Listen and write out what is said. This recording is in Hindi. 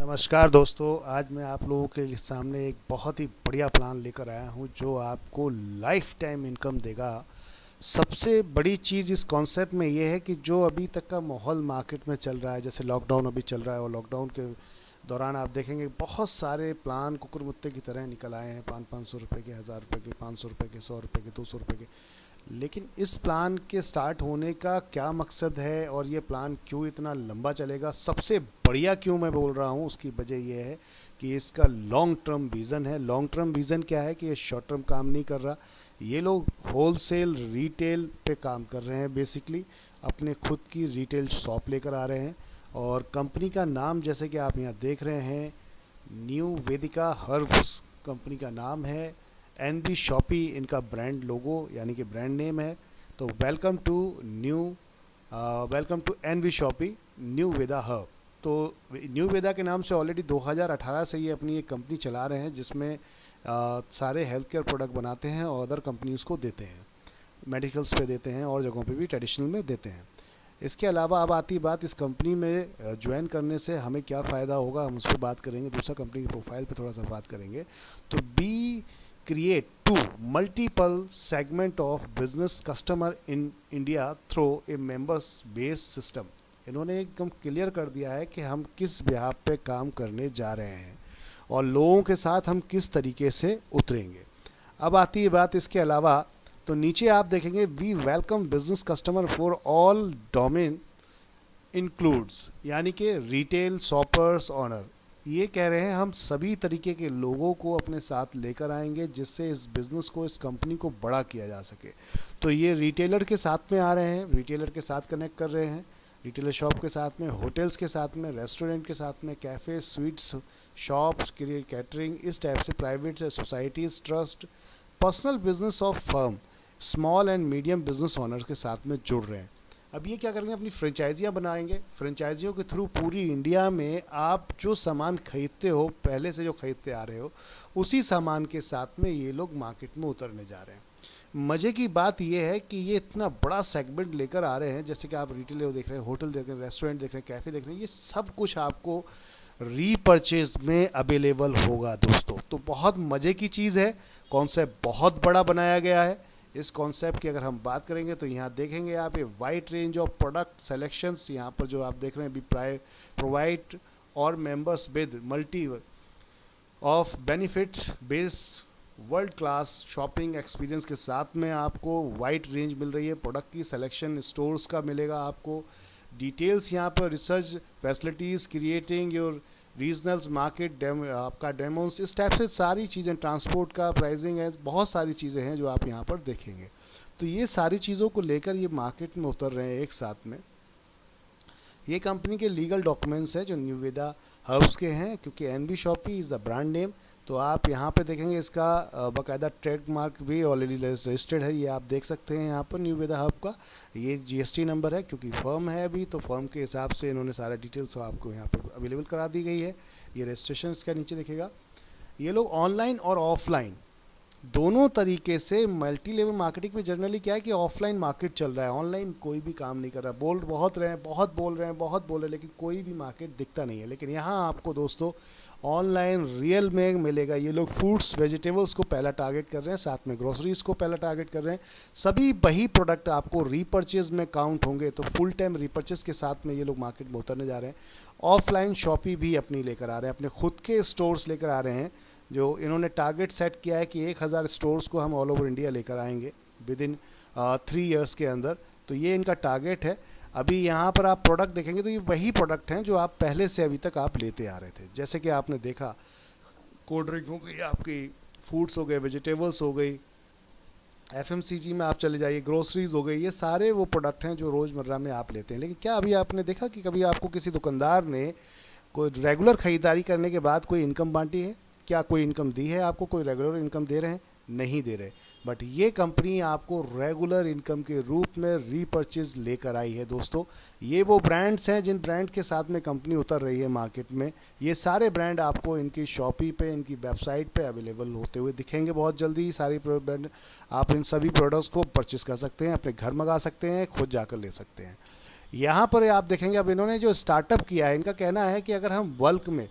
नमस्कार दोस्तों। आज मैं आप लोगों के सामने एक बहुत ही बढ़िया प्लान लेकर आया हूं जो आपको लाइफ टाइम इनकम देगा। सबसे बड़ी चीज़ इस कॉन्सेप्ट में ये है कि जो अभी तक का माहौल मार्केट में चल रहा है, जैसे लॉकडाउन अभी चल रहा है और लॉकडाउन के दौरान आप देखेंगे बहुत सारे प्लान कुकुरमुत्ते की तरह निकल आए हैं। 500-500 रुपये के, 1000 रुपये के, 500 रुपये के, 100 रुपये के, 200 रुपये के। लेकिन इस प्लान के स्टार्ट होने का क्या मकसद है और ये प्लान क्यों इतना लंबा चलेगा, सबसे बढ़िया क्यों मैं बोल रहा हूँ, उसकी वजह ये है कि इसका लॉन्ग टर्म विज़न है। लॉन्ग टर्म विज़न क्या है कि ये शॉर्ट टर्म काम नहीं कर रहा। ये लोग होलसेल रिटेल पे काम कर रहे हैं। बेसिकली अपने खुद की रिटेल शॉप लेकर आ रहे हैं और कंपनी का नाम जैसे कि आप यहाँ देख रहे हैं, न्यू वेदिका हर्ब्स कंपनी का नाम है। एनबी शॉपी इनका ब्रांड लोगो यानी कि ब्रांड नेम है। तो welcome to NB shoppy new Veda hub. तो न्यू वेदा के नाम से ऑलरेडी 2018 से ये अपनी एक कंपनी चला रहे हैं जिसमें सारे हेल्थ केयर प्रोडक्ट बनाते हैं और अदर कंपनीज को देते हैं, मेडिकल्स पे देते हैं और जगहों पे भी ट्रेडिशनल में देते हैं। इसके अलावा अब आती बात इस कंपनी में ज्वाइन करने से हमें क्या फ़ायदा होगा, हम उस पर बात करेंगे। दूसरा कंपनी की प्रोफाइल पे थोड़ा सा बात करेंगे। तो B create two multiple segment of business customer in India through a members based system। इन्होंने एकदम क्लियर कर दिया है कि हम किस बिहाफ पे काम करने जा रहे हैं और लोगों के साथ हम किस तरीके से उतरेंगे। अब आती है बात इसके अलावा, तो नीचे आप देखेंगे we welcome business customer for all domain includes, यानी कि रिटेल, शॉपर्स, ऑनर। ये कह रहे हैं हम सभी तरीके के लोगों को अपने साथ लेकर आएंगे जिससे इस बिज़नेस को, इस कंपनी को बड़ा किया जा सके। तो ये रिटेलर के साथ में आ रहे हैं, रिटेलर के साथ कनेक्ट कर रहे हैं, रिटेलर शॉप के साथ में, होटल्स के साथ में, रेस्टोरेंट के साथ में, कैफ़े, स्वीट्स, शॉप्स, कैटरिंग, इस टाइप से private societies, trust, personal business of firm, small and medium business honours के साथ में जुड़ रहे हैं। अब ये क्या करेंगे, अपनी फ्रेंचाइजियाँ बनाएंगे। फ्रेंचाइजियों के थ्रू पूरी इंडिया में आप जो सामान खरीदते हो, पहले से जो खरीदते आ रहे हो, उसी सामान के साथ में ये लोग मार्केट में उतरने जा रहे हैं। मज़े की बात ये है कि ये इतना बड़ा सेगमेंट लेकर आ रहे हैं, जैसे कि आप रिटेल देख रहे हैं, होटल देख रहे हैं, रेस्टोरेंट देख रहे हैं, कैफ़े देख रहे हैं, ये सब कुछ आपको रीपर्चेज में अवेलेबल होगा दोस्तों। तो बहुत मज़े की चीज़ है, कॉन्सेप्ट बहुत बड़ा बनाया गया है। इस कॉन्सेप्ट की अगर हम बात करेंगे तो यहाँ देखेंगे आप ये wide range of product selections, यहाँ पर जो आप देख रहे हैं, भी प्रोवाइड और members with multi of benefits based world class shopping experience के साथ में आपको वाइड रेंज मिल रही है। प्रोडक्ट की सिलेक्शन स्टोर्स का मिलेगा आपको, डिटेल्स यहाँ पर, research facilities, creating your regionals market, आपका डेमोस, इस टाइप से सारी चीज़ें, ट्रांसपोर्ट का प्राइसिंग है, बहुत सारी चीज़ें हैं जो आप यहाँ पर देखेंगे। तो ये सारी चीज़ों को लेकर ये मार्केट में उतर रहे हैं एक साथ में। ये कंपनी के लीगल डॉक्यूमेंट्स हैं जो न्यू वेदा हर्ब्स के हैं, क्योंकि NB shoppy is the brand name. तो आप यहाँ पे देखेंगे इसका बाकायदा ट्रेडमार्क भी ऑलरेडी रजिस्टर्ड है, ये आप देख सकते हैं यहाँ पर न्यू वेदा हब का। ये जीएसटी नंबर है, क्योंकि फर्म है अभी, तो फर्म के हिसाब से इन्होंने सारा डिटेल्स आपको यहाँ पर अवेलेबल करा दी गई है। ये रजिस्ट्रेशन इसका नीचे दिखेगा। ये लोग ऑनलाइन और ऑफलाइन दोनों तरीके से मल्टी लेवल मार्केटिंग में, जनरली क्या है कि ऑफलाइन मार्केट चल रहा है, ऑनलाइन कोई भी काम नहीं कर रहा। बोल बहुत रहे हैं, बहुत बोल रहे हैं, बहुत बोल रहे हैं, लेकिन कोई भी मार्केट दिखता नहीं है। लेकिन यहाँ आपको दोस्तों ऑनलाइन रियल में मिलेगा। ये लोग फूड्स, वेजिटेबल्स को पहला टारगेट कर रहे हैं, साथ में ग्रोसरीज को पहला टारगेट कर रहे हैं। सभी वही प्रोडक्ट आपको रीपर्चेज में काउंट होंगे, तो फुल टाइम रीपर्चेज के साथ में ये लोग मार्केट में उतरने जा रहे हैं। ऑफलाइन शॉपिंग भी अपनी लेकर आ रहे हैं, अपने खुद के स्टोर्स लेकर आ रहे हैं, जो इन्होंने टारगेट सेट किया है कि 1000 स्टोर्स को हम ऑल ओवर इंडिया लेकर आएंगे विद इन 3 ईयर्स के अंदर। तो ये इनका टारगेट है। अभी यहाँ पर आप प्रोडक्ट देखेंगे तो ये वही प्रोडक्ट हैं जो आप पहले से अभी तक आप लेते आ रहे थे। जैसे कि आपने देखा, कोल्ड ड्रिंक हो गई आपकी, फूड्स हो गए, वेजिटेबल्स हो गई, एफएमसीजी में आप चले जाइए, ग्रोसरीज हो गई, ये सारे वो प्रोडक्ट हैं जो रोज़मर्रा में आप लेते हैं। लेकिन क्या अभी आपने देखा कि कभी आपको किसी दुकानदार ने कोई रेगुलर ख़रीदारी करने के बाद कोई इनकम बांटी है? क्या कोई इनकम दी है आपको? कोई रेगुलर इनकम दे रहे हैं? नहीं दे रहे। बट ये कंपनी आपको रेगुलर इनकम के रूप में रीपर्चेज लेकर आई है दोस्तों। ये वो ब्रांड्स हैं जिन ब्रांड के साथ में कंपनी उतर रही है मार्केट में। ये सारे ब्रांड आपको इनकी शॉपी पे, इनकी वेबसाइट पे अवेलेबल होते हुए दिखेंगे बहुत जल्दी। सारी ब्रांड आप इन सभी प्रोडक्ट्स को परचेस कर सकते हैं, अपने घर मंगा सकते हैं, खुद जाकर ले सकते हैं। यहाँ पर आप देखेंगे अब इन्होंने जो स्टार्टअप किया है, इनका कहना है कि अगर हम बल्क में